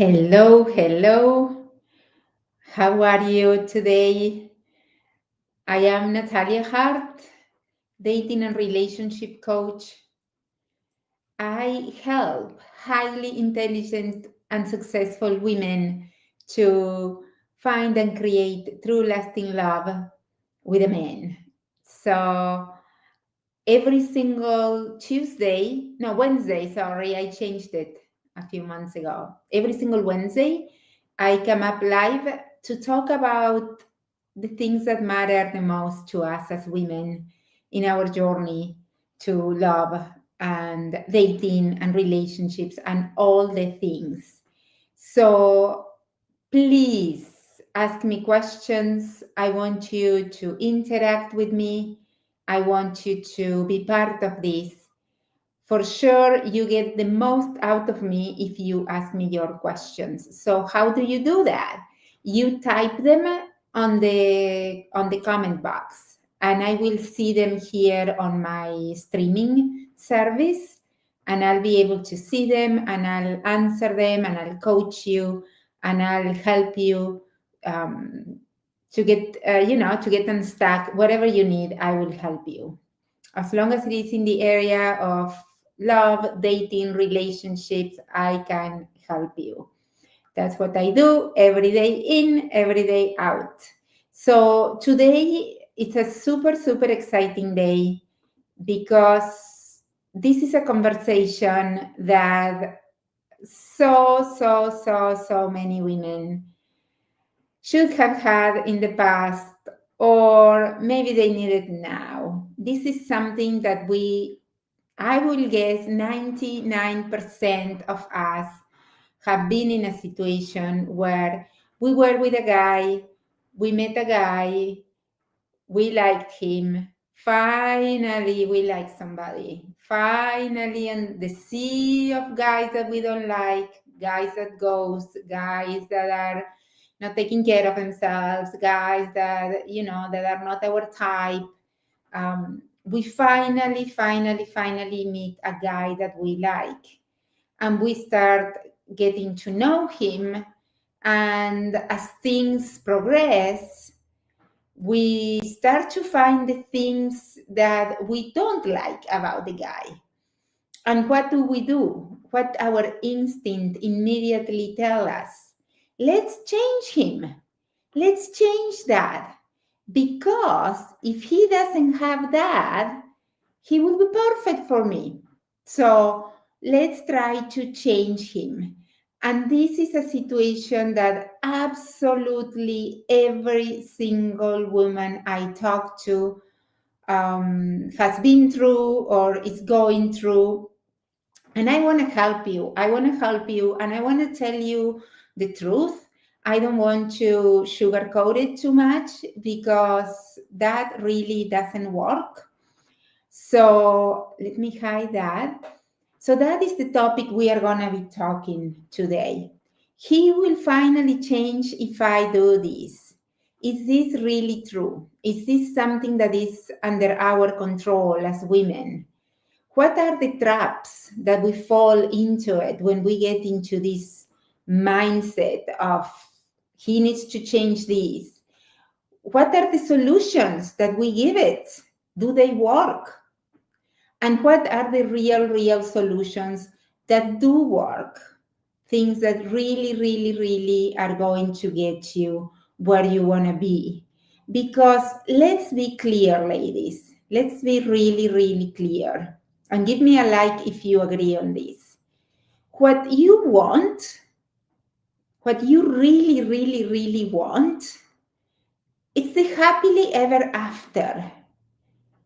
Hello, hello. How are you today? I am Natalia Hart, dating and relationship coach. I help highly intelligent and successful women to find and create true lasting love with a man. So every single Wednesday, sorry, I changed it a few months ago. Every single Wednesday, I come up live to talk about the things that matter the most to us as women in our journey to love and dating and relationships and all the things. So please ask me questions. I want you to interact with me. I want you to be part of this. For sure, you get the most out of me if you ask me your questions. So how do you do that? You type them on the comment box, and I will see them here on my streaming service, and I'll be able to see them, and I'll answer them, and I'll coach you, and I'll help you to get unstuck. Whatever you need, I will help you. As long as it is in the area of love, dating, relationships, I can help you. That's what I do every day in, every day out. So today it's a super, super exciting day because this is a conversation that so many women should have had in the past, or maybe they need it now. This is something that I will guess 99% of us have been in a situation where we were with a guy, we met a guy, we liked him. Finally, we like somebody. Finally, and the sea of guys that we don't like, guys that ghost, guys that are not taking care of themselves, guys that are not our type. We finally meet a guy that we like, and we start getting to know him. And as things progress, we start to find the things that we don't like about the guy. And what do we do? What our instinct immediately tell us? Let's change him. Let's change that. Because if he doesn't have that, he will be perfect for me. So let's try to change him. And this is a situation that absolutely every single woman I talk to has been through or is going through. And I want to help you. I want to help you, and I want to tell you the truth. I don't want to sugarcoat it too much because that really doesn't work. So let me hide that. So that is the topic we are going to be talking today. He will finally change if I do this. Is this really true? Is this something that is under our control as women? What are the traps that we fall into it when we get into this mindset of he needs to change this? What are the solutions that we give it? Do they work? And what are the real solutions that do work? Things that really are going to get you where you want to be. Because let's be clear, ladies. Let's be really clear. And give me a like if you agree on this. What you want, what you really want, it's the happily ever after.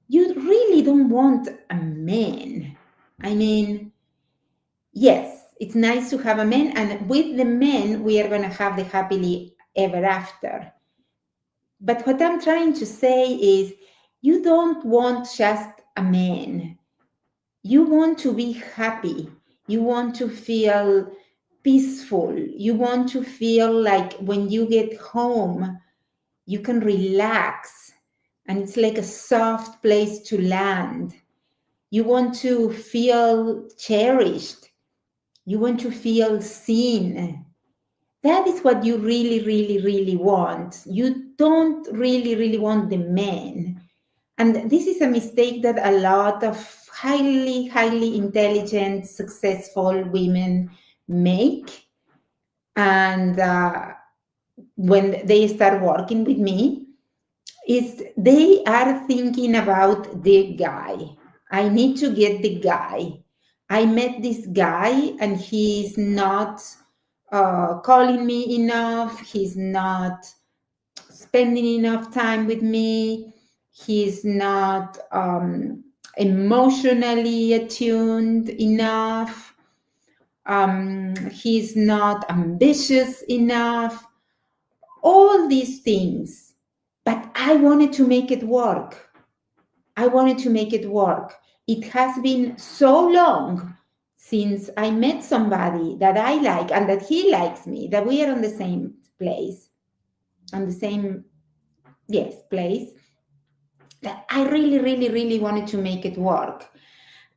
You really don't want a man. I mean, yes, it's nice to have a man, and with the men, we are going to have the happily ever after. But what I'm trying to say is, you don't want just a man. You want to be happy. You want to feel peaceful. You want to feel like when you get home, you can relax and it's like a soft place to land. You want to feel cherished. You want to feel seen. that is what you really, really, really want. You don't really, really want the man. And this is a mistake that a lot of highly, highly intelligent, successful women make. And when they start working with me, is they are thinking about the guy. I need to get the guy. I met this guy and he's not calling me enough. He's not spending enough time with me. He's not emotionally attuned enough. He's not ambitious enough. All these things. But I wanted to make it work. I wanted to make it work. It has been so long since I met somebody that I like and that he likes me, that we are on the same place, on the same, yes, place, that I really, really, really wanted to make it work.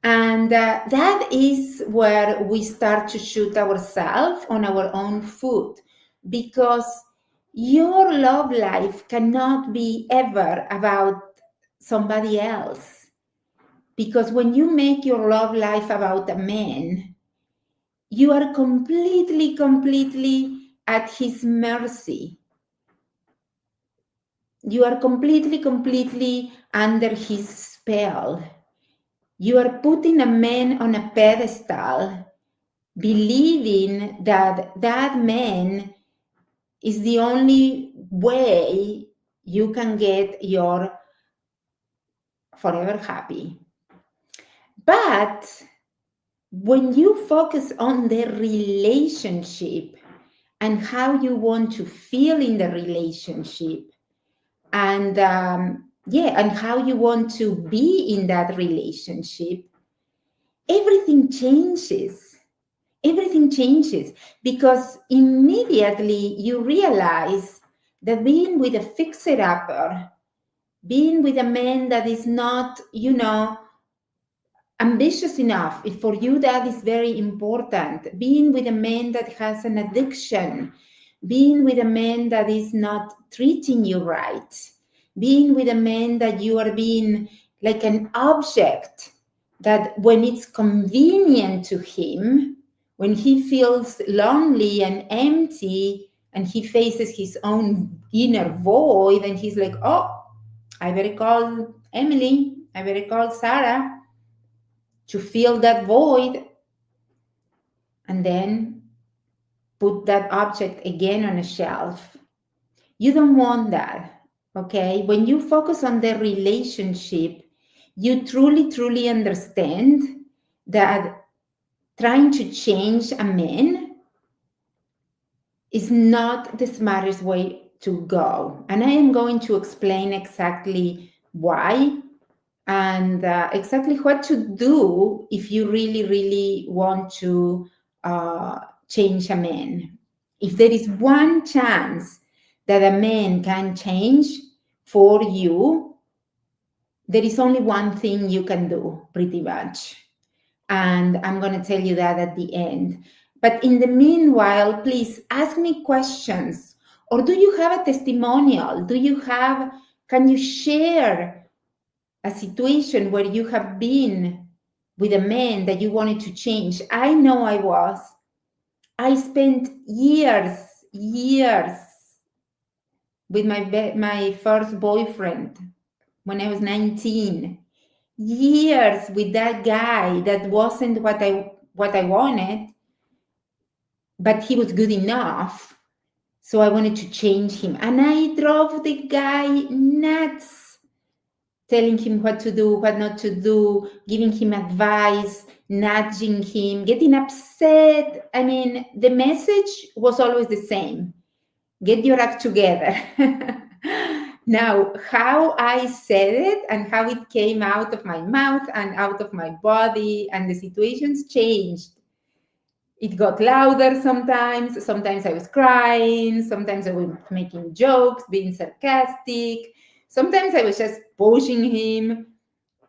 And that is where we start to shoot ourselves on our own foot, because your love life cannot be ever about somebody else. Because when you make your love life about a man, you are completely, completely at his mercy. You are completely, completely under his spell. You are putting a man on a pedestal, believing that that man is the only way you can get your forever happy. But when you focus on the relationship and how you want to feel in the relationship, and and how you want to be in that relationship, everything changes. Everything changes, because immediately you realize that being with a fixer-upper, being with a man that is not, ambitious enough, if for you that is very important, being with a man that has an addiction, being with a man that is not treating you right, being with a man that you are being like an object, that when it's convenient to him, when he feels lonely and empty and he faces his own inner void and he's like, oh, I better call Emily, I better call Sarah to fill that void, and then put that object again on a shelf. You don't want that, okay? When you focus on the relationship, you truly, truly understand that trying to change a man is not the smartest way to go. And I am going to explain exactly why and exactly what to do if you really, really want to change a man. If there is one chance that a man can change for you, there is only one thing you can do, pretty much. And I'm going to tell you that at the end. But in the meanwhile, please ask me questions. Or do you have a testimonial? Can you share a situation where you have been with a man that you wanted to change? I know I spent years with my first boyfriend when I was 19. Years with that guy that wasn't what I wanted, but he was good enough. So I wanted to change him. And I drove the guy nuts, telling him what to do, what not to do, giving him advice, nudging him, getting upset. I mean, the message was always the same. Get your act together. Now, how I said it and how it came out of my mouth and out of my body and the situations changed. It got louder sometimes. Sometimes I was crying. Sometimes I was making jokes, being sarcastic. Sometimes I was just pushing him.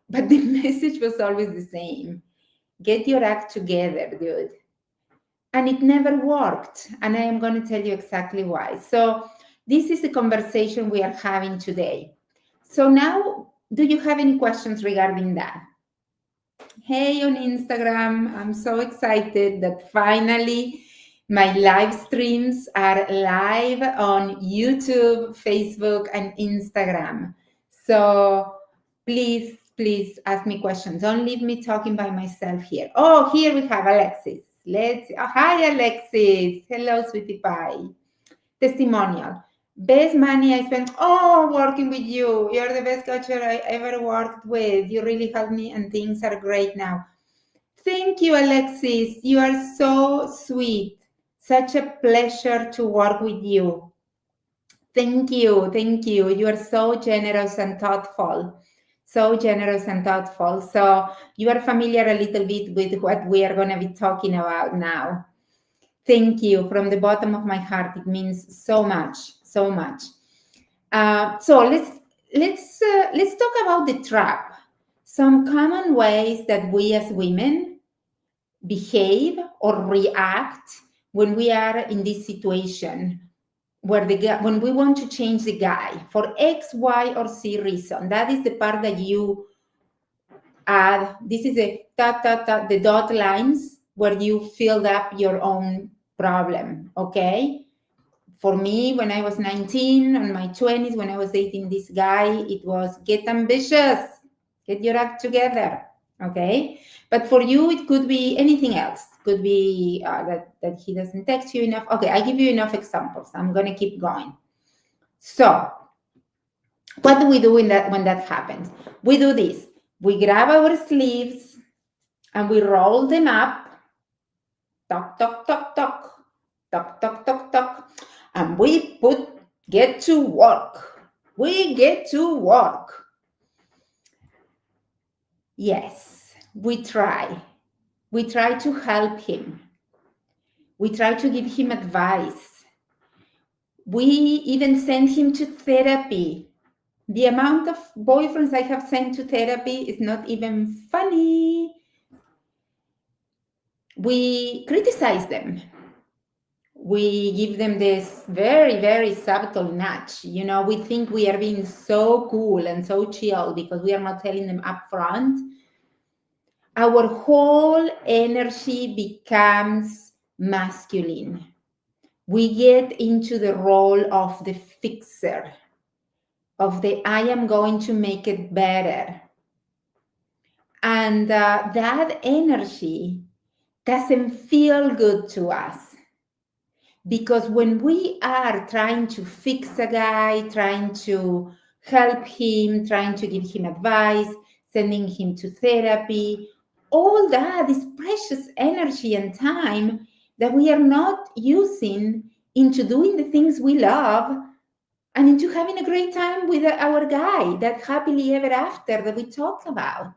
But the message was always the same. Get your act together, dude. and it never worked. And I am going to tell you exactly why. So this is the conversation we are having today. So now, do you have any questions regarding that? Hey, on Instagram, I'm so excited that finally my live streams are live on YouTube, Facebook, and Instagram. So please ask me questions. Don't leave me talking by myself here. Oh, here we have Alexis. Hi, Alexis. Hello, sweetie pie. Testimonial. Best money I spent, working with you. You're the best coach I ever worked with. You really helped me and things are great now. Thank you, Alexis. You are so sweet. Such a pleasure to work with you. Thank you. Thank you. You are so generous and thoughtful. So generous and thoughtful. So you are familiar a little bit with what we are going to be talking about now. Thank you from the bottom of my heart. It means so much, so much. So let's talk about the trap. Some common ways that we as women behave or react when we are in this situation where when we want to change the guy for X, Y, or Z reason. That is the part that you add. This is the dot lines where you filled up your own problem. Okay. For me, when I was 19, on my 20s, when I was dating this guy, it was get ambitious, get your act together, okay? But for you, it could be anything else. It could be that he doesn't text you enough. Okay, I give you enough examples. I'm going to keep going. So what do we do when that happens? We do this. We grab our sleeves and we roll them up. Tock, tock, tock, tock. Tock, tock, tock, tock. And we get to work. We get to work. Yes, we try. We try to help him. We try to give him advice. We even send him to therapy. The amount of boyfriends I have sent to therapy is not even funny. We criticize them. We give them this very, very subtle nudge. You know, we think we are being so cool and so chill because we are not telling them up front. Our whole energy becomes masculine. We get into the role of the fixer, of the I am going to make it better. And that energy doesn't feel good to us. Because when we are trying to fix a guy, trying to help him, trying to give him advice, sending him to therapy, all that is precious energy and time that we are not using into doing the things we love and into having a great time with our guy, that happily ever after that we talked about.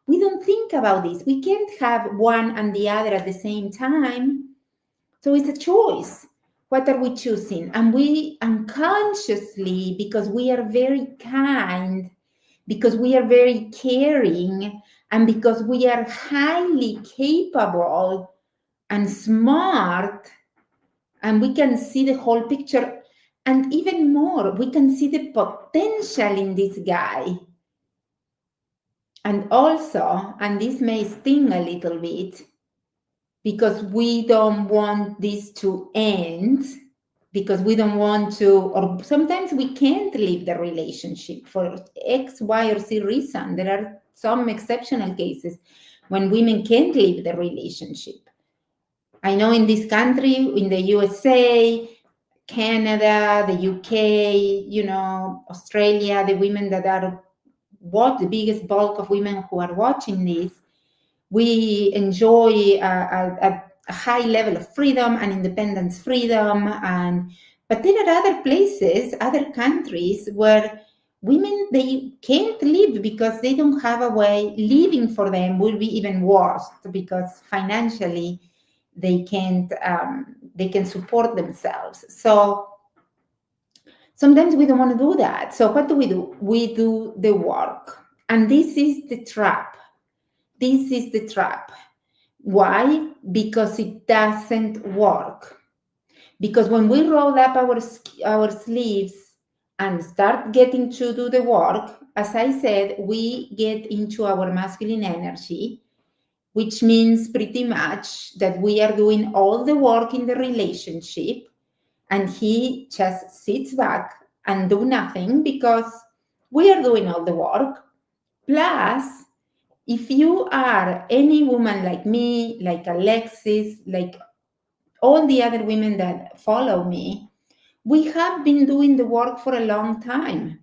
We don't think about this. We can't have one and the other at the same time. So it's a choice. What are we choosing? And we unconsciously, because we are very kind, because we are very caring, and because we are highly capable and smart, and we can see the whole picture, and even more, we can see the potential in this guy. And also, and this may sting a little bit, because we don't want this to end, because we don't want to, or sometimes we can't leave the relationship for X, Y, or Z reason. There are some exceptional cases when women can't leave the relationship. I know in this country, in the USA, Canada, the UK, Australia, the women that are the biggest bulk of women who are watching this, we enjoy a high level of freedom and independence freedom. But there are other places, other countries where women, they can't live because they don't have a way. Living for them will be even worse because financially they can't, they can support themselves. So sometimes we don't want to do that. So what do? We do the work. And this is the trap. This is the trap. Why? Because it doesn't work. Because when we roll up our sleeves and start getting to do the work, as I said, we get into our masculine energy, which means pretty much that we are doing all the work in the relationship and he just sits back and do nothing because we are doing all the work. Plus, if you are any woman like me, like Alexis, like all the other women that follow me, we have been doing the work for a long time.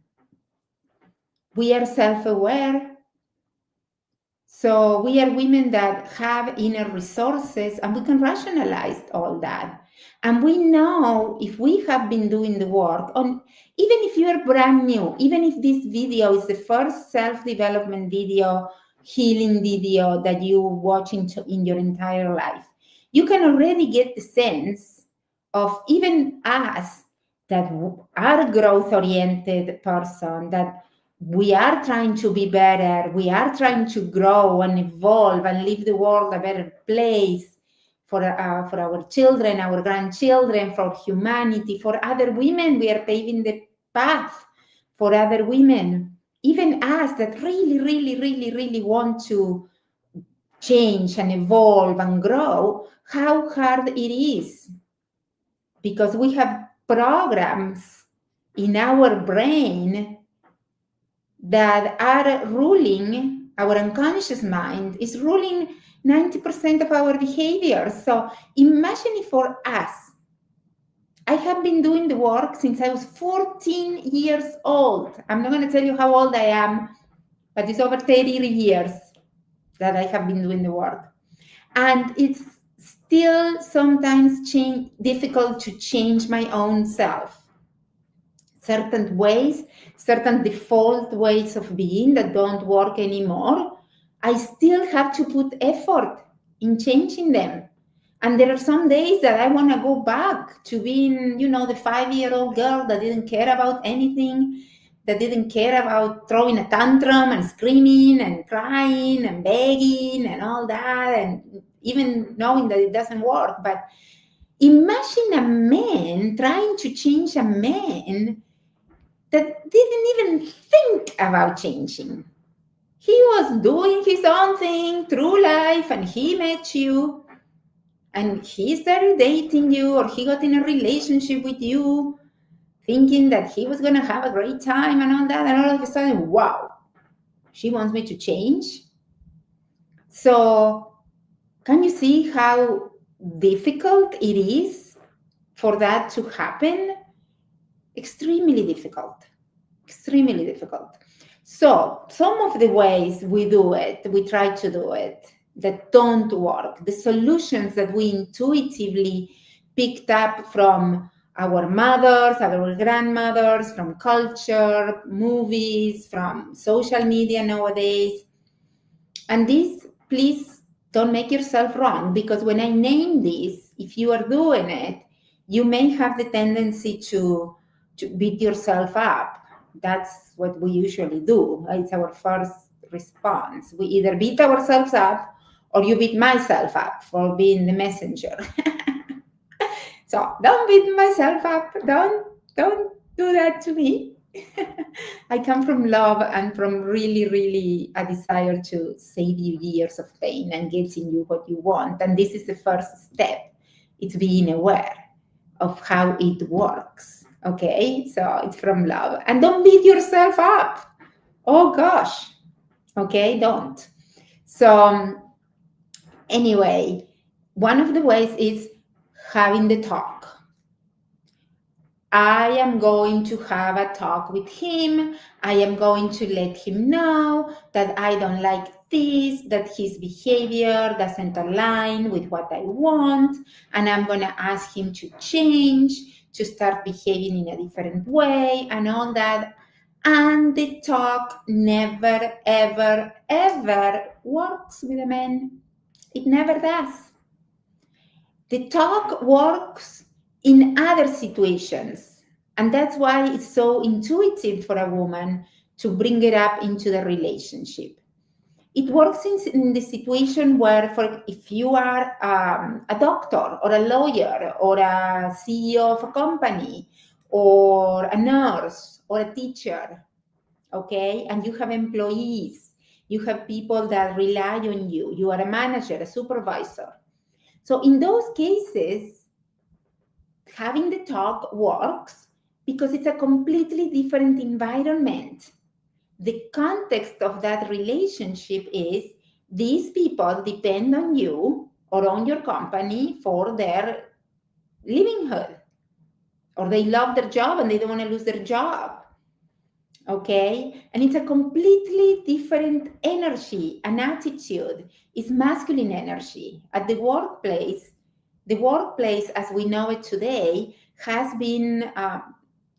We are self-aware. So we are women that have inner resources and we can rationalize all that. And we know if we have been doing the work on, even if you are brand new, even if this video is the first self-development video, healing video that you watch in your entire life, you can already get the sense of even us that are growth-oriented person, that we are trying to be better, we are trying to grow and evolve and leave the world a better place for our children, our grandchildren, for humanity, for other women. We are paving the path for other women, even us that really, really, really, really want to change and evolve and grow. How hard it is, because we have programs in our brain that are ruling, our unconscious mind is ruling 90% of our behavior. So imagine if for us, I have been doing the work since I was 14 years old. I'm not going to tell you how old I am, but it's over 30 years that I have been doing the work. And it's still sometimes difficult to change my own self. Certain ways, certain default ways of being that don't work anymore, I still have to put effort in changing them. And there are some days that I want to go back to being, the 5-year-old girl that didn't care about anything, that didn't care about throwing a tantrum and screaming and crying and begging and all that, and even knowing that it doesn't work. But imagine a man trying to change a man that didn't even think about changing. He was doing his own thing through life, and he met you, and he started dating you, or he got in a relationship with you, thinking that he was going to have a great time and all that, and all of a sudden, wow, she wants me to change. So can you see how difficult it is for that to happen? Extremely difficult. Extremely difficult. So some of the ways we do it, we try to do it, that don't work, the solutions that we intuitively picked up from our mothers, our grandmothers, from culture, movies, from social media nowadays. And this, please don't make yourself wrong, because when I name this, if you are doing it, you may have the tendency to beat yourself up. That's what we usually do. It's our first response. We either beat ourselves up or you beat myself up for being the messenger. So don't beat myself up. Don't do that to me. I come from love and from really, really a desire to save you years of pain and getting you what you want. And this is the first step. It's being aware of how it works. Okay, so it's from love. And don't beat yourself up. Oh gosh. Okay, don't. So anyway, one of the ways is having the talk. I am going to have a talk with him. I am going to let him know that I don't like this, that his behavior doesn't align with what I want, and I'm going to ask him to change, to start behaving in a different way, and all that. And the talk never, ever, ever works with a man. It never does. The talk works in other situations. And that's why it's so intuitive for a woman to bring it up into the relationship. It works in the situation where, if you are a doctor or a lawyer or a CEO of a company or a nurse or a teacher, okay, and you have employees, you have people that rely on you, you are a manager, a supervisor. So in those cases, having the talk works because it's a completely different environment. The context of that relationship is these people depend on you or on your company for their livelihood, or they love their job and they don't want to lose their job. Okay, and it's a completely different energy and attitude. It's masculine energy at the workplace. The workplace as we know it today has been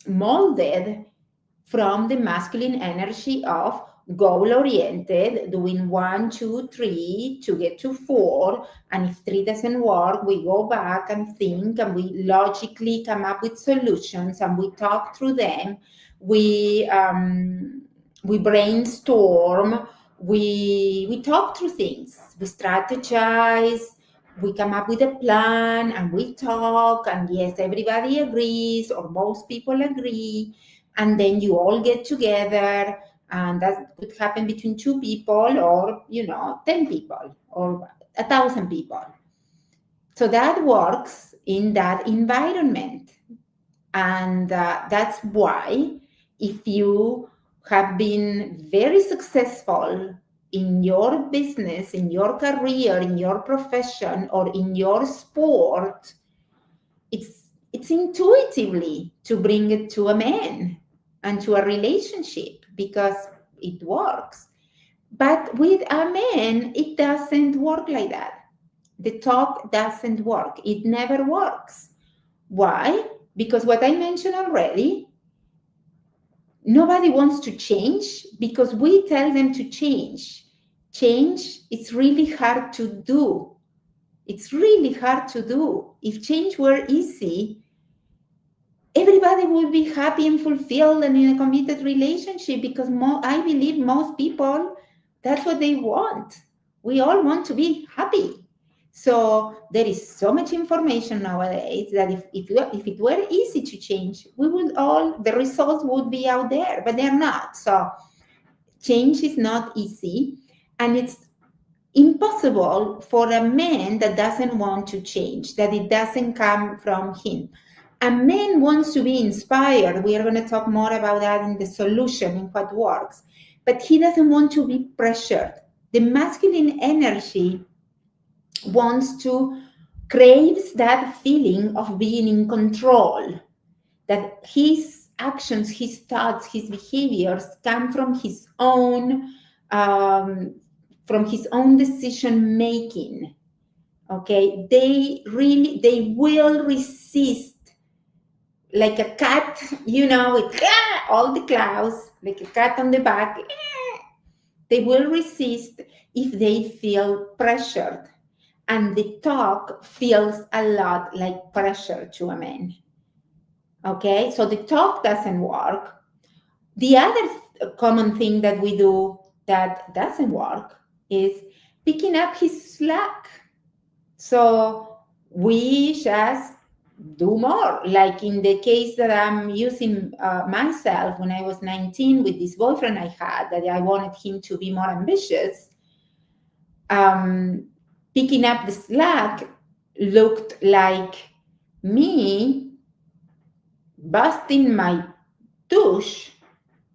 molded from the masculine energy of goal oriented, doing 1, 2, 3 to get to 4. And if 3 doesn't work, we go back and think and we logically come up with solutions and we talk through them. We brainstorm, we talk through things, we strategize, we come up with a plan and we talk, and yes, everybody agrees or most people agree, and then you all get together, and that could happen between 2 people or 10 people or 1,000 people. So that works in that environment. And that's why if you have been very successful in your business, in your career, in your profession, or in your sport, it's intuitively to bring it to a man and to a relationship because it works. But with a man, it doesn't work like that. The talk doesn't work. It never works. Why? Because what I mentioned already, nobody wants to change because we tell them to change. Change is really hard to do. It's really hard to do. If change were easy, everybody would be happy and fulfilled and in a committed relationship because I believe most people, that's what they want. We all want to be happy. So there is so much information nowadays that if it were easy to change, the results would be out there, but they're not. So change is not easy, and it's impossible for a man that doesn't want to change, that it doesn't come from him. A man wants to be inspired. We are going to talk more about that in the solution, in what works. But he doesn't want to be pressured. The masculine energy craves that feeling of being in control, that his actions, his thoughts, his behaviors come from his own decision making. Okay, they will resist, like a cat, with all the claws, like a cat on the back. They will resist if they feel pressured. And the talk feels a lot like pressure to a man. Okay, so the talk doesn't work. The other common thing that we do that doesn't work is picking up his slack. So we just do more. Like in the case that I'm using myself, when I was 19 with this boyfriend I had, that I wanted him to be more ambitious. Picking up the slack looked like me busting my tush,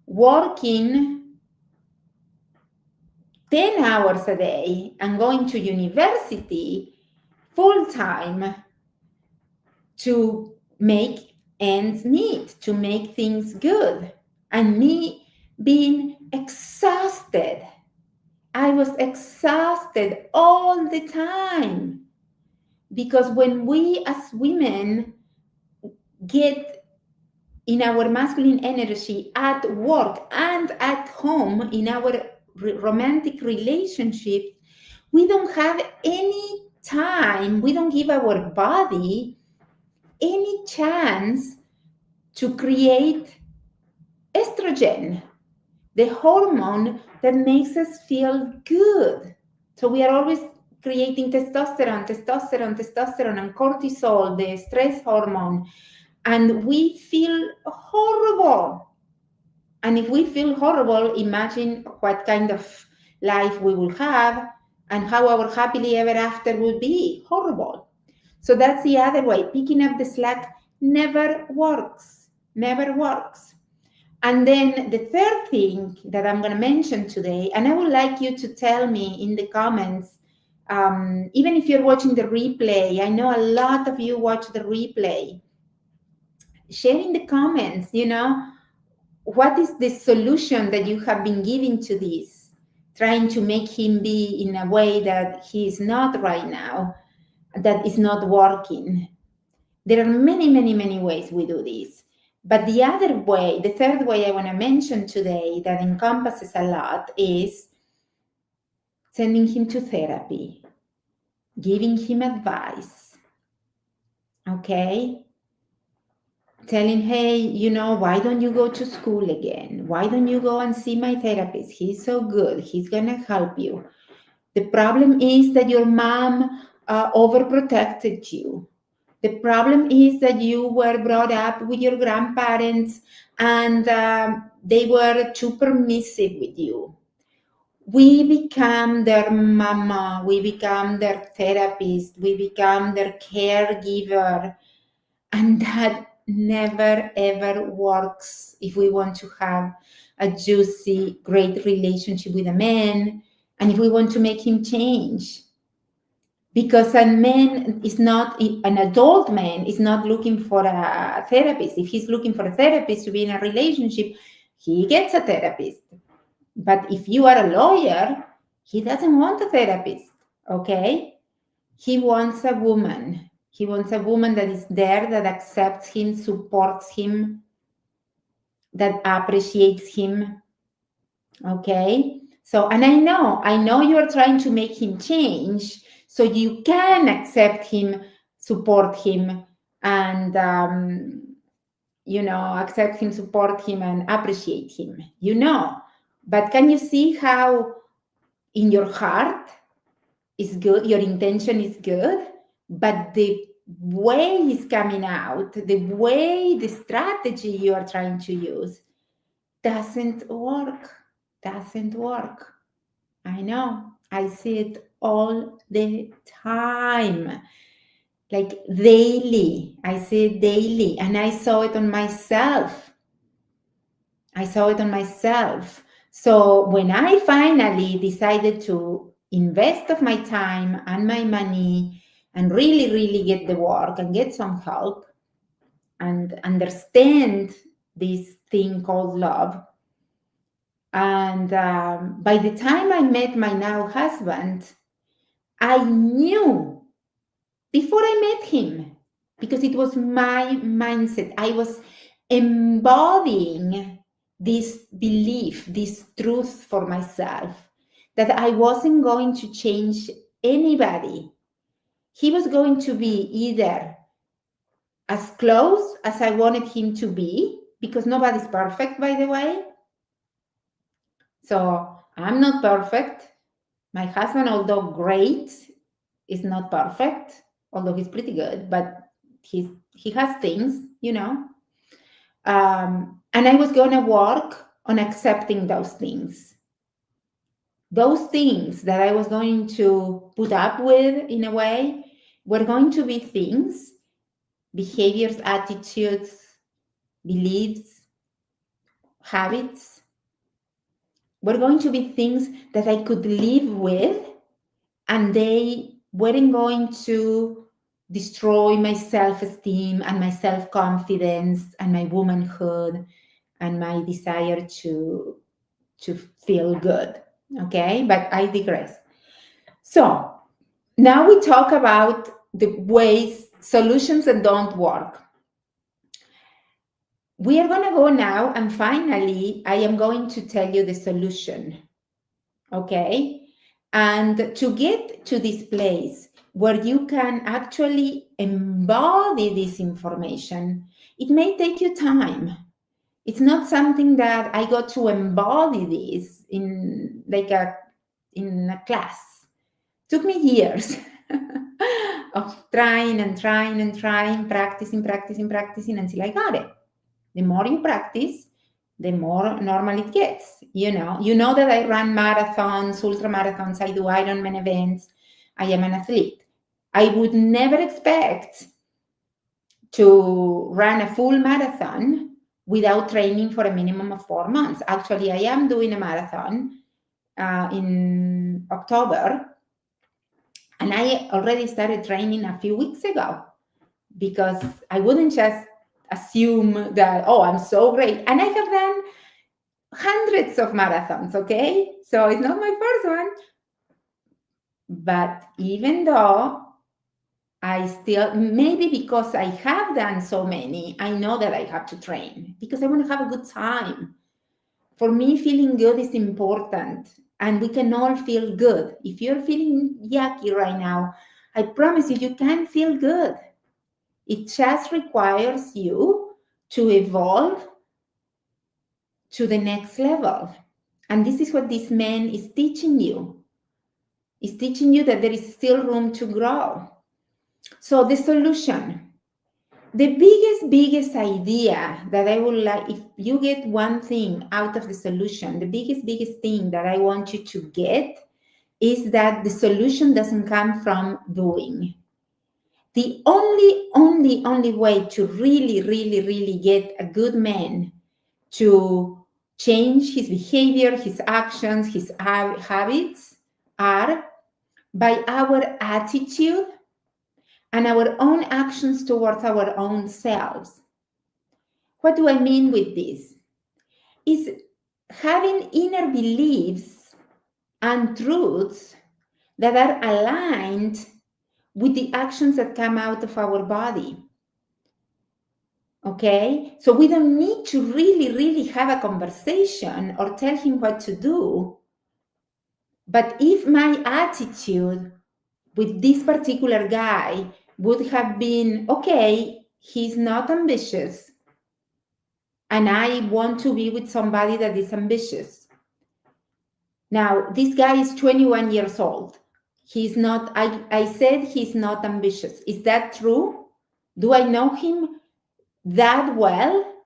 working 10 hours a day and going to university full time to make ends meet, to make things good, and me being exhausted. I was exhausted all the time because when we as women get in our masculine energy at work and at home in our romantic relationship, we don't have any time, we don't give our body any chance to create estrogen, the hormone that makes us feel good. So we are always creating testosterone, and cortisol, the stress hormone, and we feel horrible. And if we feel horrible, imagine what kind of life we will have and how our happily ever after will be horrible. So that's the other way. Picking up the slack never works, never works. And then the third thing that I'm going to mention today, and I would like you to tell me in the comments, even if you're watching the replay, I know a lot of you watch the replay. Share in the comments, what is the solution that you have been giving to this, trying to make him be in a way that he is not right now, that is not working. There are many, many, many ways we do this. But the other way, the third way I want to mention today that encompasses a lot is sending him to therapy, giving him advice, okay? Telling, hey, why don't you go to school again? Why don't you go and see my therapist? He's so good. He's going to help you. The problem is that your mom overprotected you. The problem is that you were brought up with your grandparents and they were too permissive with you. We become their mama, we become their therapist, we become their caregiver, and that never ever works if we want to have a juicy, great relationship with a man and if we want to make him change. Because an adult man is not looking for a therapist. If he's looking for a therapist to be in a relationship, he gets a therapist. But if you are a lawyer, he doesn't want a therapist, okay? He wants a woman. He wants a woman that is there, that accepts him, supports him, that appreciates him, okay? So, and I know you are trying to make him change so you can accept him, support him, and, accept him, support him, and appreciate him, But can you see how in your heart is good, your intention is good, but the way it's coming out, the strategy you are trying to use doesn't work. I know. I see it all the time. Like daily. I see it daily. And I saw it on myself. So when I finally decided to invest of my time and my money and really, really get the work and get some help and understand this thing called love, and by the time I met my now husband, I knew before I met him, because it was my mindset, I was embodying this belief, this truth for myself, that I wasn't going to change anybody. He was going to be either as close as I wanted him to be, because nobody's perfect, by the way. So I'm not perfect. My husband, although great, is not perfect, although he's pretty good, but he has things, and I was going to work on accepting those things. Those things that I was going to put up with, in a way, were going to be things, behaviors, attitudes, beliefs, habits, were going to be things that I could live with, and they weren't going to destroy my self-esteem and my self-confidence and my womanhood and my desire to feel good. Okay, but I digress. So now we talk about the ways, solutions that don't work. We are going to go now, and finally, I am going to tell you the solution. Okay? And to get to this place where you can actually embody this information, it may take you time. It's not something that I got to embody this in a class. Took me years of trying and trying and trying, practicing until I got it. The more you practice, the more normal it gets. You know that I run marathons, ultra marathons, I do Ironman events. I am an athlete. I would never expect to run a full marathon without training for a minimum of 4 months. Actually, I am doing a marathon in October, and I already started training a few weeks ago because I wouldn't just assume that, oh, I'm so great. And I have done hundreds of marathons, okay? So it's not my first one. But even though I still, maybe because I have done so many, I know that I have to train because I want to have a good time. For me, feeling good is important, and we can all feel good. If you're feeling yucky right now, I promise you can feel good. It just requires you to evolve to the next level. And this is what this man is teaching you. He's teaching you that there is still room to grow. So the solution, the biggest idea that I would like, if you get one thing out of the solution, the biggest thing that I want you to get is that the solution doesn't come from doing. The only way to really get a good man to change his behavior, his actions, his habits are by our attitude and our own actions towards our own selves. What do I mean with this? Is having inner beliefs and truths that are aligned with the actions that come out of our body. Okay? So we don't need to really have a conversation or tell him what to do. But if my attitude with this particular guy would have been, okay, he's not ambitious, and I want to be with somebody that is ambitious. Now, this guy is 21 years old. He's not, I said he's not ambitious. Is that true? Do I know him that well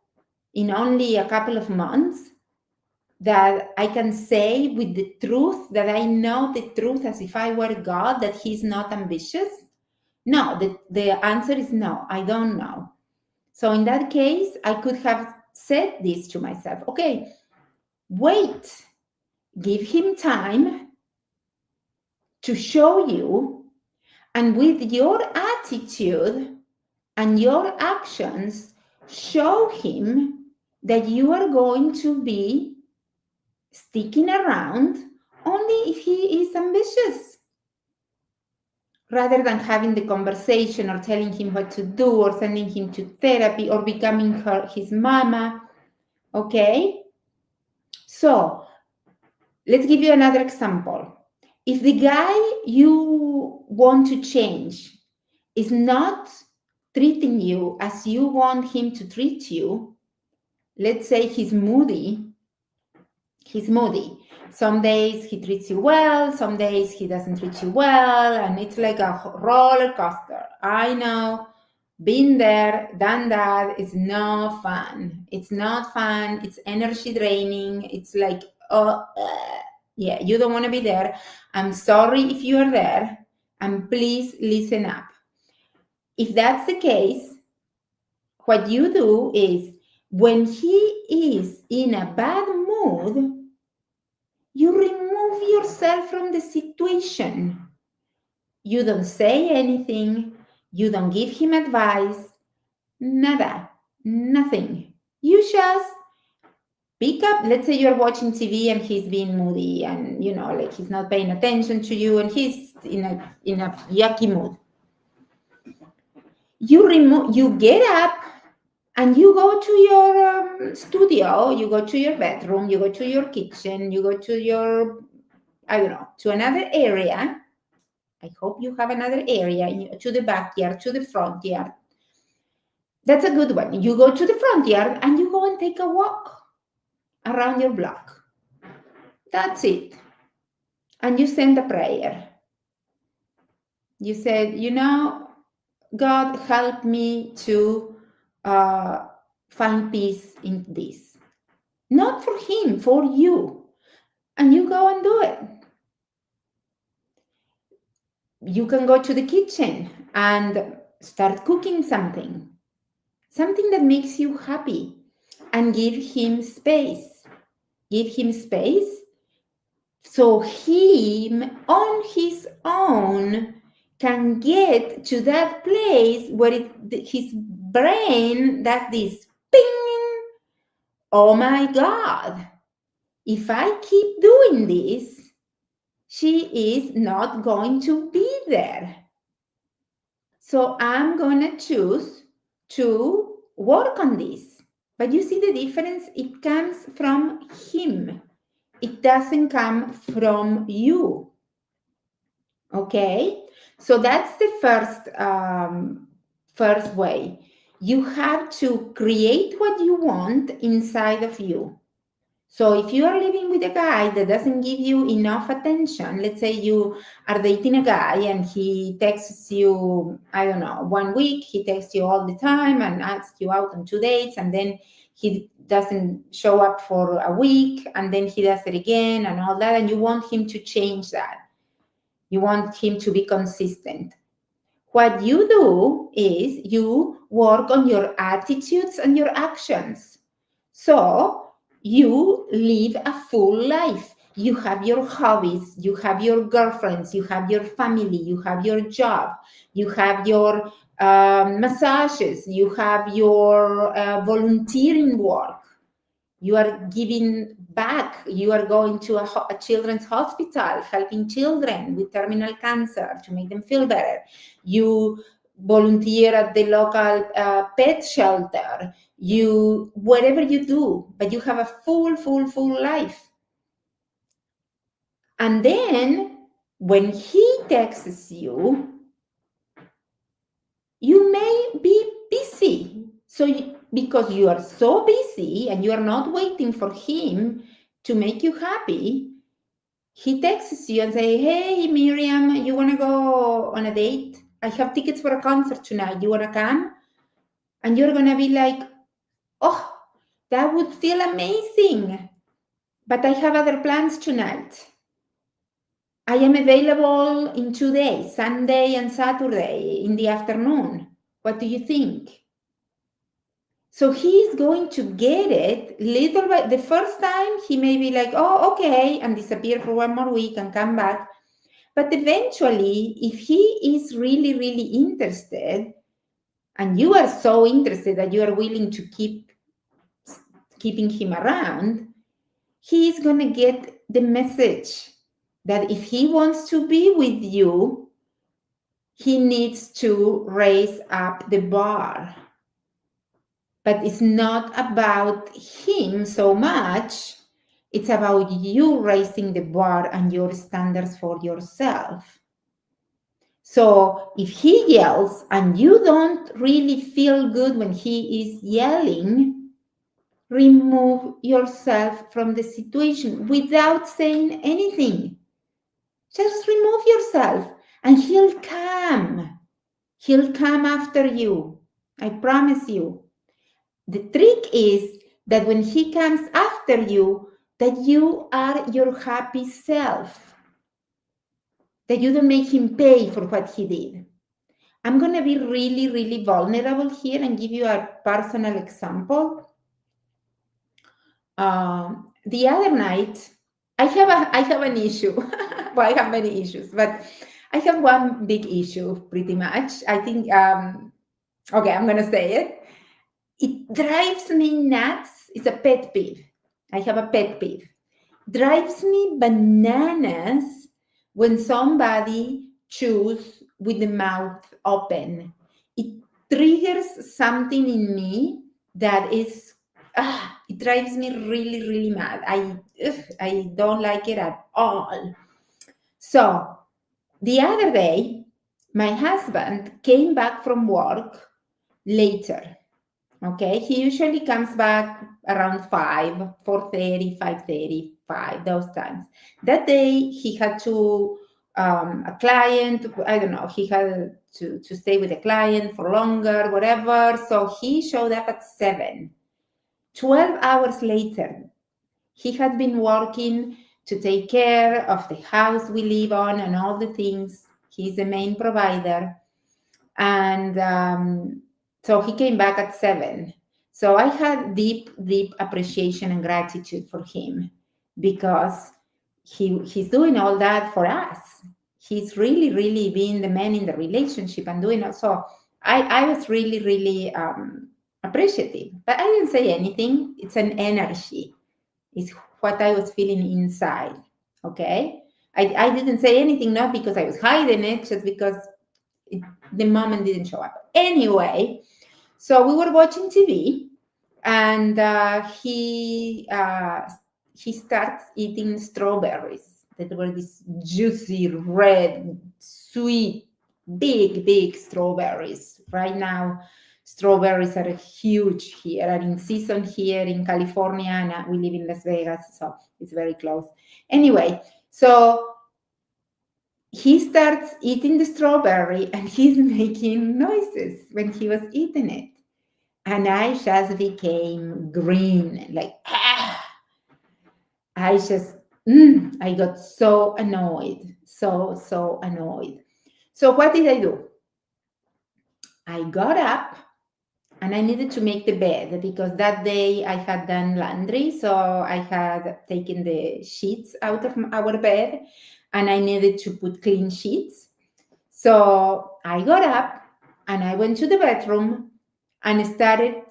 in only a couple of months that I can say with the truth, that I know the truth as if I were God, that he's not ambitious? No, the answer is no, I don't know. So in that case, I could have said this to myself. Okay, wait, give him time to show you, and with your attitude and your actions, show him that you are going to be sticking around only if he is ambitious, rather than having the conversation or telling him what to do or sending him to therapy or becoming his mama. Okay? So let's give you another example. If the guy you want to change is not treating you as you want him to treat you, let's say he's moody. Some days he treats you well, some days he doesn't treat you well, and it's like a roller coaster. I know, been there, done that. It's no fun. It's not fun. It's energy draining. It's like, yeah, you don't want to be there. I'm sorry if you are there, and please listen up. If that's the case, what you do is, when he is in a bad mood, you remove yourself from the situation. You don't say anything. You don't give him advice. Nada. Nothing. You just pick up. Let's say you're watching TV and he's being moody and, like he's not paying attention to you and he's in a yucky mood. You get up and you go to your studio, you go to your bedroom, you go to your kitchen, you go to your, to another area. I hope you have another area, to the backyard, to the front yard. That's a good one. You go to the front yard and you go and take a walk around your block. That's it. And you send a prayer. You said, God, help me to uh, find peace in this. Not for him, for you. And you go and do it. You can go to the kitchen and start cooking something that makes you happy, and give him space. Give him space so him on his own can get to that place where his brain does this ping. Oh my God, if I keep doing this, she is not going to be there. So I'm going to choose to work on this. But you see the difference? It comes from him. It doesn't come from you. Okay? So that's the first way. You have to create what you want inside of you. So if you are living with a guy that doesn't give you enough attention, let's say you are dating a guy and he texts you, I don't know, 1 week, he texts you all the time and asks you out on 2 dates, and then he doesn't show up for a week, and then he does it again and all that, and you want him to change that. You want him to be consistent. What you do is you work on your attitudes and your actions. So you live a full life. You have your hobbies, you have your girlfriends, you have your family, you have your job, you have your massages, you have your volunteering work. You are giving back. You are going to a children's hospital, helping children with terminal cancer to make them feel better. You volunteer at the local pet shelter. Whatever you do, but you have a full life. And then when he texts you, you may be busy. So because you are so busy and you are not waiting for him to make you happy, he texts you and say, hey, Miriam, you want to go on a date? I have tickets for a concert tonight. You want to come? And you're going to be like, oh, that would feel amazing. But I have other plans tonight. I am available in 2 days, Sunday and Saturday in the afternoon. What do you think? So he's going to get it little by the first time. He may be like, oh, okay, and disappear for 1 more week and come back. But eventually, if he is really, really interested, and you are so interested that you are willing to keeping him around, he's going to get the message that if he wants to be with you, he needs to raise up the bar. But it's not about him so much. It's about you raising the bar and your standards for yourself. So if he yells and you don't really feel good when he is yelling, remove yourself from the situation without saying anything. Just remove yourself and he'll come. He'll come after you. I promise you. The trick is that when he comes after you, that you are your happy self. That you don't make him pay for what he did. I'm going to be really, really vulnerable here and give you a personal example. The other night, I have an issue. Well, I have many issues, but I have one big issue pretty much. I think, okay, I'm going to say it. It drives me nuts. It's a pet peeve. I have a pet peeve. Drives me bananas when somebody chews with the mouth open. It triggers something in me that is, it drives me really, really mad. I don't like it at all. So the other day, my husband came back from work later. Okay, he usually comes back around 5, 4:30, 5:30, 5, those times. That day he had to a client, I don't know, he had to stay with a client for longer, whatever. So he showed up at 7. 12 hours later, he had been working to take care of the house we live on and all the things. He's the main provider. And so he came back at 7. So I had deep appreciation and gratitude for him because he's doing all that for us. He's really being the man in the relationship and doing it. So I was really appreciative, but I didn't say anything. It's an energy. It's what I was feeling inside. Okay, I didn't say anything, not because I was hiding it, just because the moment didn't show up. Anyway, so we were watching TV, and he starts eating strawberries that were these juicy, red, sweet, big strawberries. Right now, strawberries are huge here, are in season here in California, and we live in Las Vegas, so it's very close. Anyway, so he starts eating the strawberry and he's making noises when he was eating it. And I just became green, like, I just, I got so annoyed, so annoyed. So what did I do? I got up and I needed to make the bed because that day I had done laundry. So I had taken the sheets out of our bed and I needed to put clean sheets. So I got up and I went to the bedroom and started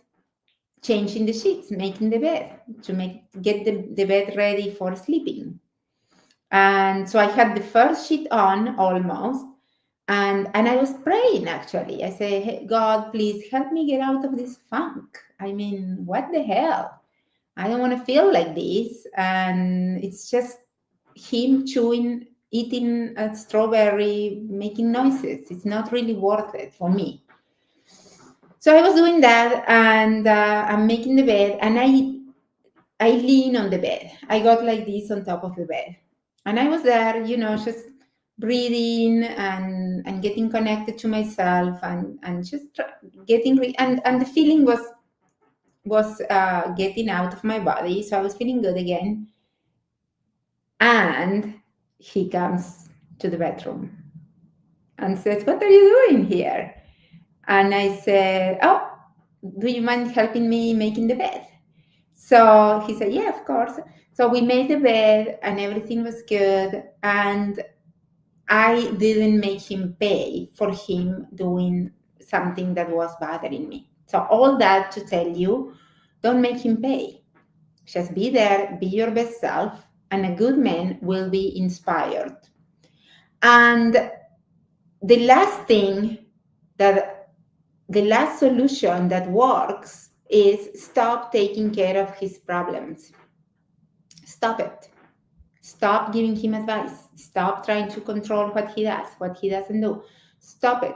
changing the sheets, making the bed to get the bed ready for sleeping. And so I had the first sheet on almost, and I was praying actually. I said, hey, God, please help me get out of this funk. I mean, what the hell? I don't want to feel like this. And it's just him eating a strawberry, making noises. It's not really worth it for me. So I was doing that, and I'm making the bed, and I lean on the bed. I got like this on top of the bed, and I was there, just breathing and getting connected to myself, and just getting and the feeling was getting out of my body, so I was feeling good again. And he comes to the bedroom and says, "What are you doing here?" And I said, "Oh, do you mind helping me making the bed?" So he said, "Yeah, of course." So we made the bed and everything was good. And I didn't make him pay for him doing something that was bothering me. So all that to tell you, don't make him pay. Just be there, be your best self, and a good man will be inspired. And the last solution that works is stop taking care of his problems. Stop it. Stop giving him advice. Stop trying to control what he does, what he doesn't do. Stop it.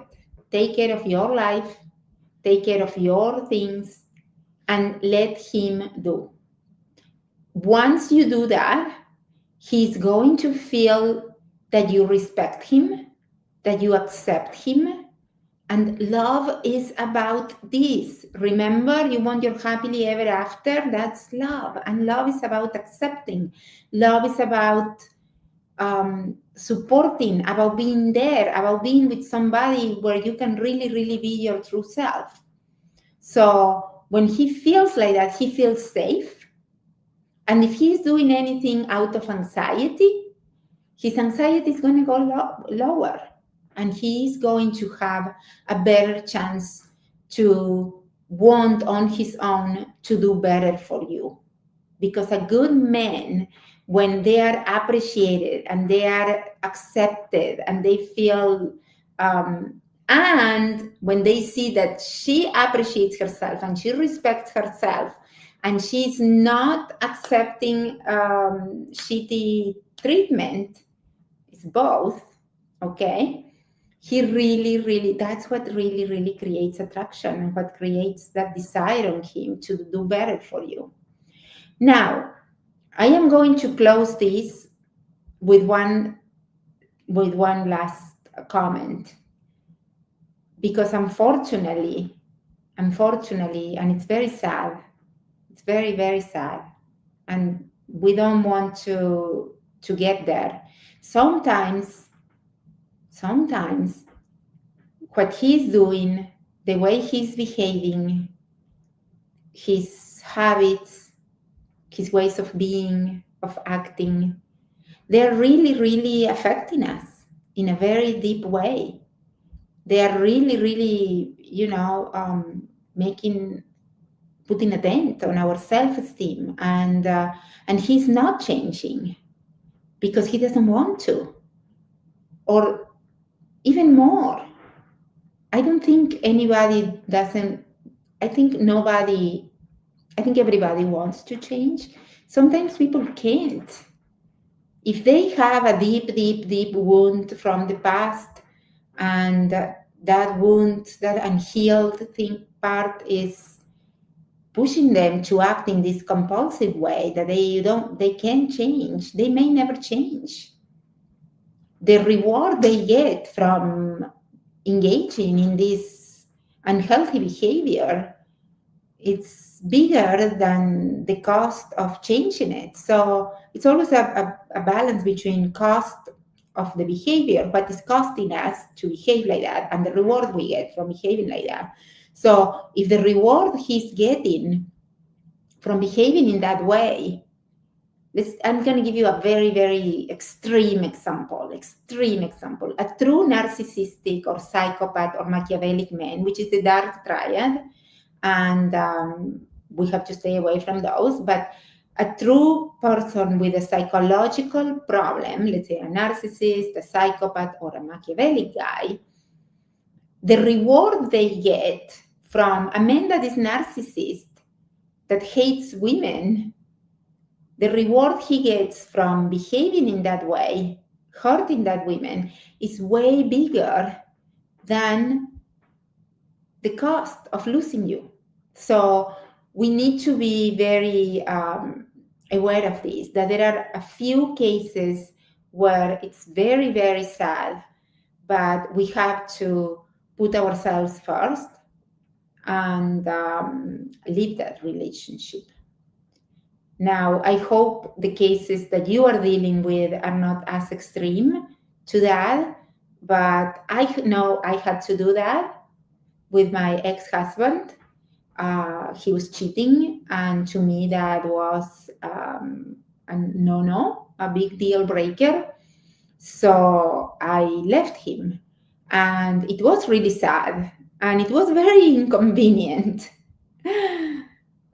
Take care of your life. Take care of your things and let him do. Once you do that, he's going to feel that you respect him, that you accept him. And love is about this. Remember, you want your happily ever after? That's love. And love is about accepting. Love is about supporting, about being there, about being with somebody where you can really be your true self. So when he feels like that, he feels safe. And if he's doing anything out of anxiety, his anxiety is going to go lower. And he's going to have a better chance to want on his own to do better for you. Because a good man, when they are appreciated and they are accepted and they feel, and when they see that she appreciates herself and she respects herself and she's not accepting shitty treatment, it's both, okay? He really, really, that's what really, really creates attraction and what creates that desire on him to do better for you. Now, I am going to close this with one last comment, because unfortunately, and it's very sad, it's very, very sad, and we don't want to get there. Sometimes what he's doing, the way he's behaving, his habits, his ways of being, of acting, they're really, really affecting us in a very deep way. They are really, really, making, putting a dent on our self-esteem, and he's not changing because he doesn't want to, or even more. I don't think anybody doesn't. I think nobody. I think everybody wants to change. Sometimes people can't. If they have a deep, deep, deep wound from the past, and that wound, that unhealed thing part is pushing them to act in this compulsive way that they can't change. They may never change. The reward they get from engaging in this unhealthy behavior, it's bigger than the cost of changing it. So it's always a balance between cost of the behavior, what is costing us to behave like that, and the reward we get from behaving like that. So if the reward he's getting from behaving in that way, I'm going to give you a very, very extreme example. A true narcissistic or psychopath or Machiavellic man, which is the dark triad, and we have to stay away from those. But a true person with a psychological problem, let's say a narcissist, a psychopath, or a Machiavellic guy, the reward they get from a man that is narcissist, that hates women, the reward he gets from behaving in that way, hurting that woman, is way bigger than the cost of losing you. So we need to be very aware of this, that there are a few cases where it's very, very sad, but we have to put ourselves first and leave that relationship. Now, I hope the cases that you are dealing with are not as extreme to that, but I know I had to do that with my ex-husband. He was cheating, and to me that was a big deal breaker. So I left him, and it was really sad, and it was very inconvenient.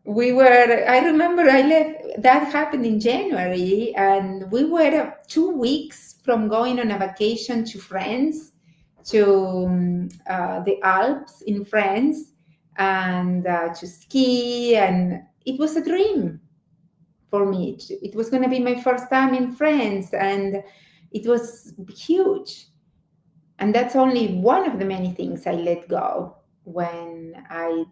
I remember I left, that happened in January, and we were 2 weeks from going on a vacation to France, to the Alps in France, and to ski, and it was a dream for me. It was going to be my first time in France, and it was huge. And that's only one of the many things I let go when I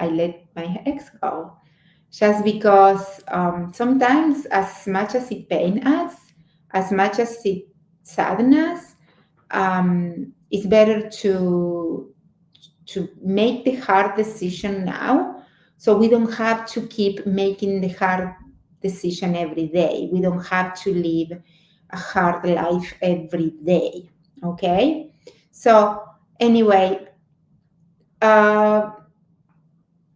let my ex go. Just because sometimes, as much as it pains us, as much as it saddens us, it's better to make the hard decision now, so we don't have to keep making the hard decision every day. We don't have to live a hard life every day. Okay? So anyway,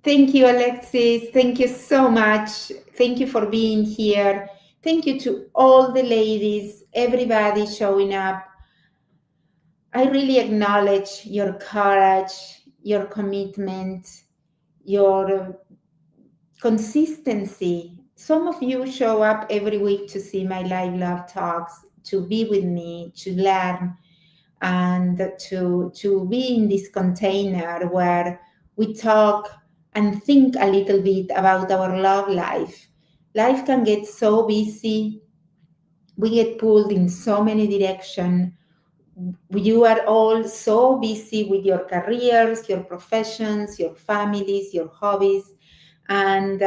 thank you, Alexis. Thank you so much. Thank you for being here. Thank you to all the ladies, everybody showing up. I really acknowledge your courage, your commitment, your consistency. Some of you show up every week to see my live love talks, to be with me, to learn, and to be in this container where we talk and think a little bit about our love life. Life can get so busy. We get pulled in so many directions. you are all so busy with your careers, your professions, your families, your hobbies, and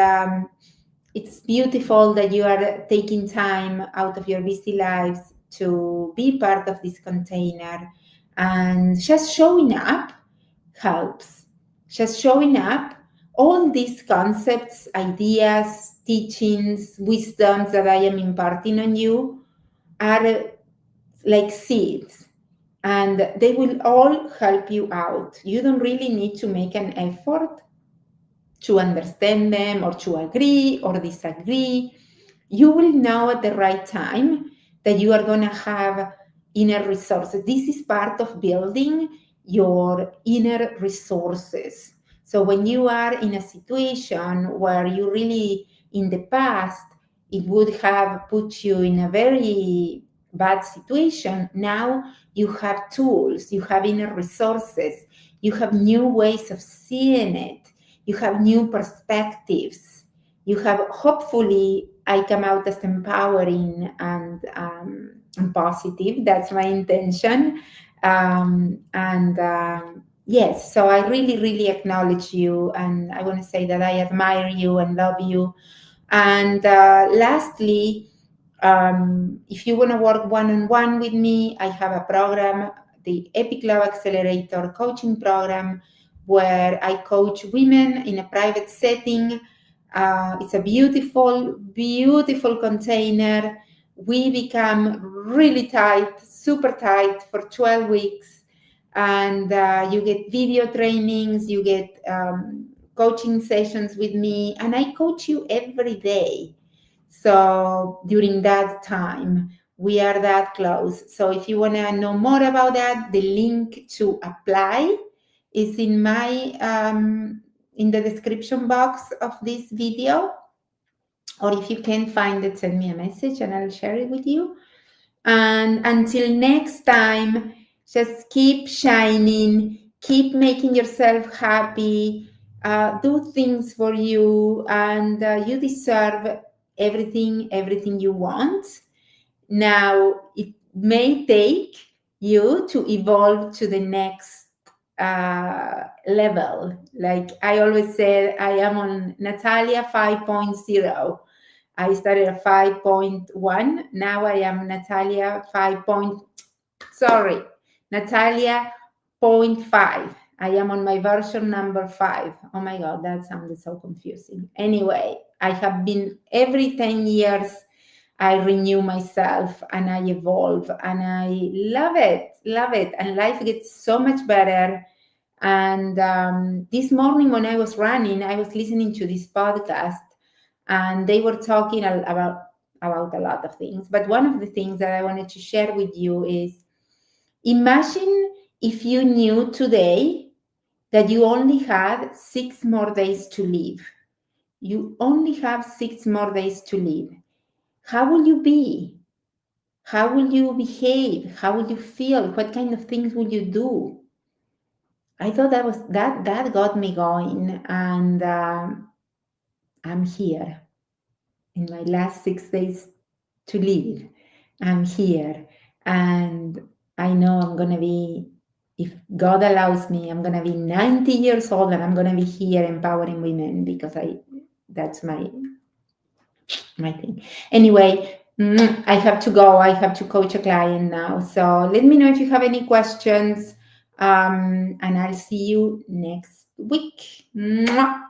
it's beautiful that you are taking time out of your busy lives to be part of this container, and just showing up helps. Just showing up, all these concepts, ideas, teachings, wisdoms that I am imparting on you are like seeds, and they will all help you out. You don't really need to make an effort to understand them or to agree or disagree. You will know at the right time that you are going to have inner resources. This is part of building your inner resources. So when you are in a situation where you really, in the past, it would have put you in a very bad situation, now you have tools, you have inner resources, you have new ways of seeing it, you have new perspectives, you have, hopefully I come out as empowering and positive. That's my intention. Yes, so I really, really acknowledge you, and I want to say that I admire you and love you. And lastly, if you want to work one-on-one with me, I have a program, the Epic Love Accelerator coaching program, where I coach women in a private setting. It's a beautiful, beautiful container. We become really tight, super tight for 12 weeks. And you get video trainings, you get coaching sessions with me, and I coach you every day. So during that time, we are that close. So if you want to know more about that, the link to apply is in the description box of this video. Or if you can't find it, send me a message and I'll share it with you. And until next time, just keep shining, keep making yourself happy, do things for you, and you deserve everything you want. Now, it may take you to evolve to the next level. Like I always said, I am on Natalia 5.0. I started at 5.1. Now I am Natalia 5. Sorry, Natalia 0.5. I am on my version number 5. Oh my God, that sounded so confusing. Anyway, I have been every 10 years, I renew myself and I evolve, and I love it, love it. And life gets so much better. And this morning when I was running, I was listening to this podcast, and they were talking about a lot of things. But one of the things that I wanted to share with you is, imagine if you knew today that you only had 6 more days to live. You only have 6 more days to live. How will you be? How will you behave? How will you feel? What kind of things will you do? I thought that got me going, and I'm here in my last 6 days to live. I'm here, and I know I'm gonna be, if God allows me, I'm gonna be 90 years old, and I'm gonna be here empowering women, because that's my thing. Anyway, I have to go. I have to coach a client now. So let me know if you have any questions, and I'll see you next week. Mwah.